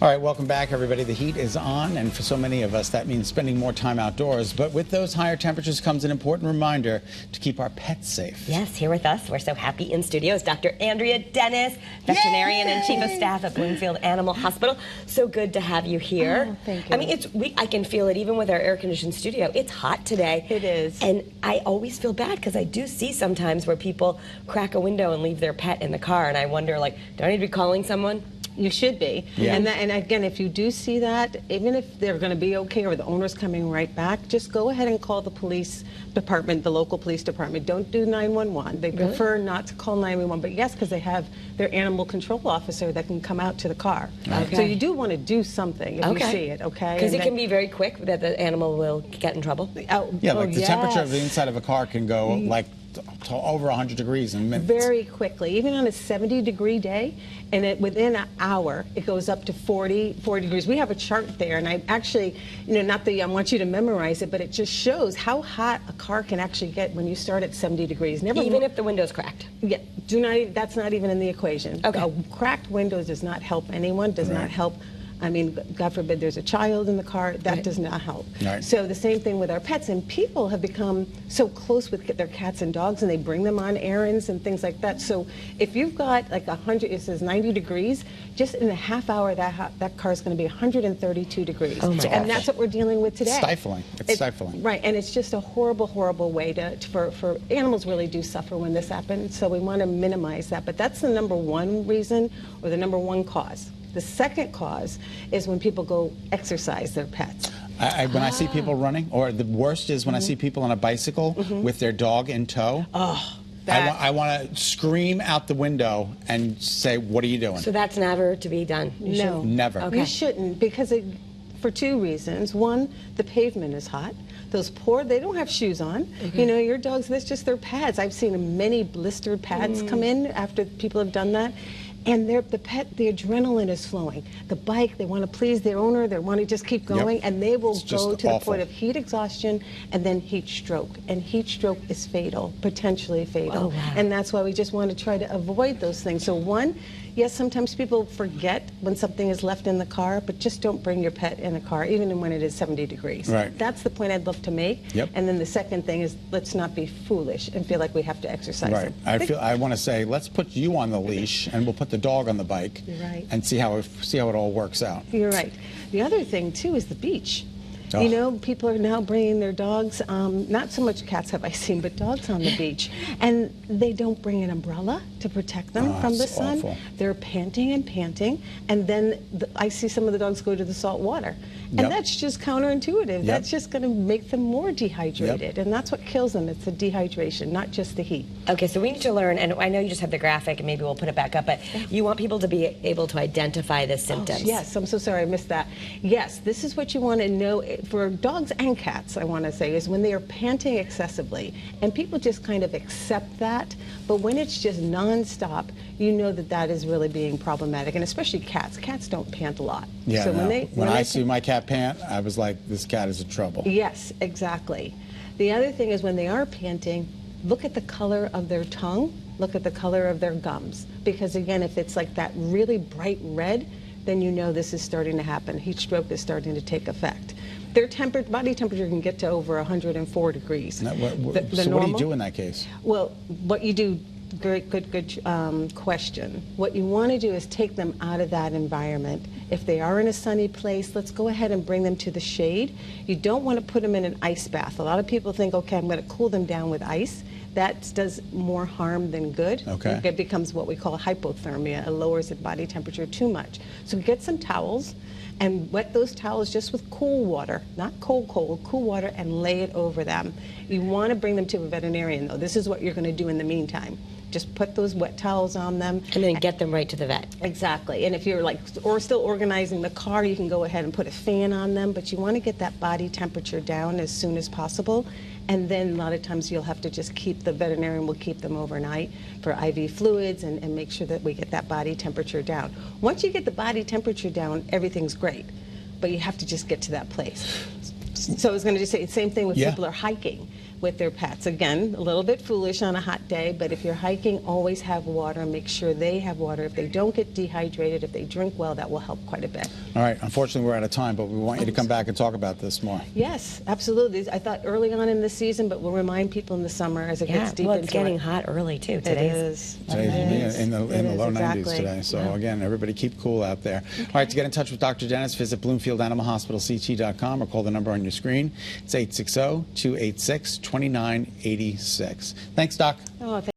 All right, welcome back, everybody. The heat is on, and for so many of us, that means spending more time outdoors. But with those higher temperatures comes an important reminder to keep our pets safe. Yes, here with us, we're so happy in studio, is Dr. Andrea Dennis, veterinarian and chief of staff at Bloomfield Animal Hospital. So good to have you here. Oh, thank you. I mean, I can feel it even with our air-conditioned studio. It's hot today. It is. And I always feel bad because I do see sometimes where people crack a window and leave their pet in the car, and I wonder, like, do I need to be calling someone? You should be. Yeah. And again, if you do see that, even if they're going to be okay or the owner's coming right back, just go ahead and call the police department, the local police department. Don't do 911. They prefer not to call 911, but yes, because they have their animal control officer that can come out to the car. Okay. So you do want to do something if you see it, okay? Because it can be very quick that the animal will get in trouble. Yeah, like the temperature of the inside of a car can go like to over 100 degrees in minutes. Very quickly, even on a 70-degree day, and within an hour, it goes up to 40 degrees. We have a chart there, and I actually, not that I want you to memorize it, but it just shows how hot a car can actually get when you start at 70 degrees. Even if the window's cracked? Yeah, that's not even in the equation. Okay. A cracked window does not help anyone, does not help. I mean, God forbid there's a child in the car, that does not help. Right. So the same thing with our pets, and people have become so close with their cats and dogs, and they bring them on errands and things like that. So if you've got like 100, it says 90 degrees, just in a half hour that car is going to be 132 degrees. Oh my and that's what we're dealing with today. Stifling. It's stifling. Right, and it's just a horrible, horrible way for animals really do suffer when this happens, so we want to minimize that. But that's the #1 reason, or the #1 cause. The second cause is when people go exercise their pets. When I see people running, or the worst is when I see people on a bicycle with their dog in tow. Oh, I want to scream out the window and say, what are you doing? So that's never to be done? No. Never. You shouldn't, because for two reasons. One, the pavement is hot. Those poor, they don't have shoes on. Your dogs, that's just their pads. I've seen many blistered pads come in after people have done that. And the adrenaline is flowing. The bike, they want to please their owner, they want to just keep going, and they will go to the point of heat exhaustion and then heat stroke. And heat stroke is fatal, potentially fatal. Oh, wow. And that's why we just want to try to avoid those things. So one, yes, sometimes people forget when something is left in the car, but just don't bring your pet in the car, even when it is 70 degrees. Right. That's the point I'd love to make. Yep. And then the second thing is, let's not be foolish and feel like we have to exercise them. I want to say, let's put you on the leash, and we'll put the dog on the bike, and see how it all works out. You're right. The other thing too is the beach. Oh. People are now bringing their dogs, not so much cats have I seen, but dogs on the beach. And they don't bring an umbrella to protect them from the sun. Awful. They're panting and panting, and then I see some of the dogs go to the salt water. And that's just counterintuitive. That's just going to make them more dehydrated. And that's what kills them. It's the dehydration, not just the heat. Okay, so we need to learn, and I know you just have the graphic, and maybe we'll put it back up, but you want people to be able to identify the symptoms. Oh, yes, I'm so sorry I missed that. Yes, this is what you want to know for dogs and cats, I want to say, is when they are panting excessively. And people just kind of accept that, but when it's just nonstop, you know that is really being problematic, and especially cats. Cats don't pant a lot. Yeah, so when I see my cat pant, I was like, this cat is in trouble. Yes, exactly. The other thing is when they are panting, look at the color of their tongue, look at the color of their gums. Because again, if it's like that really bright red, then you know this is starting to happen. Heat stroke is starting to take effect. Their body temperature can get to over 104 degrees. Now, what do you do in that case? Well, what you do, good question. What you want to do is take them out of that environment. If they are in a sunny place, let's go ahead and bring them to the shade. You don't want to put them in an ice bath. A lot of people think, okay, I'm going to cool them down with ice. That does more harm than good. Okay. It becomes what we call hypothermia. It lowers the body temperature too much. So get some towels and wet those towels just with cool water, not cold, cool water, and lay it over them. You want to bring them to a veterinarian, though. This is what you're going to do in the meantime. Just put those wet towels on them. And then get them right to the vet. Exactly. And if you're still organizing the car, you can go ahead and put a fan on them, but you want to get that body temperature down as soon as possible. And then a lot of times you'll have to just the veterinarian will keep them overnight for IV fluids and make sure that we get that body temperature down. Once you get the body temperature down, everything's great, but you have to just get to that place. So I was going to just say the same thing with people are hiking. with their pets. Again, a little bit foolish on a hot day, but if you're hiking, always have water. Make sure they have water. If they don't get dehydrated, if they drink well, that will help quite a bit. All right, unfortunately we're out of time, but we want you to come back and talk about this more. Yes, absolutely. I thought early on in the season, but we'll remind people in the summer as it gets deep well, into it's getting hot early too. It is. Today's in the low 90s exactly. today. So again, everybody keep cool out there. Okay. All right, to get in touch with Dr. Dennis, visit Bloomfield Animal Hospital CT.com or call the number on your screen. It's 860-286-2986. Thanks, Doc. Oh,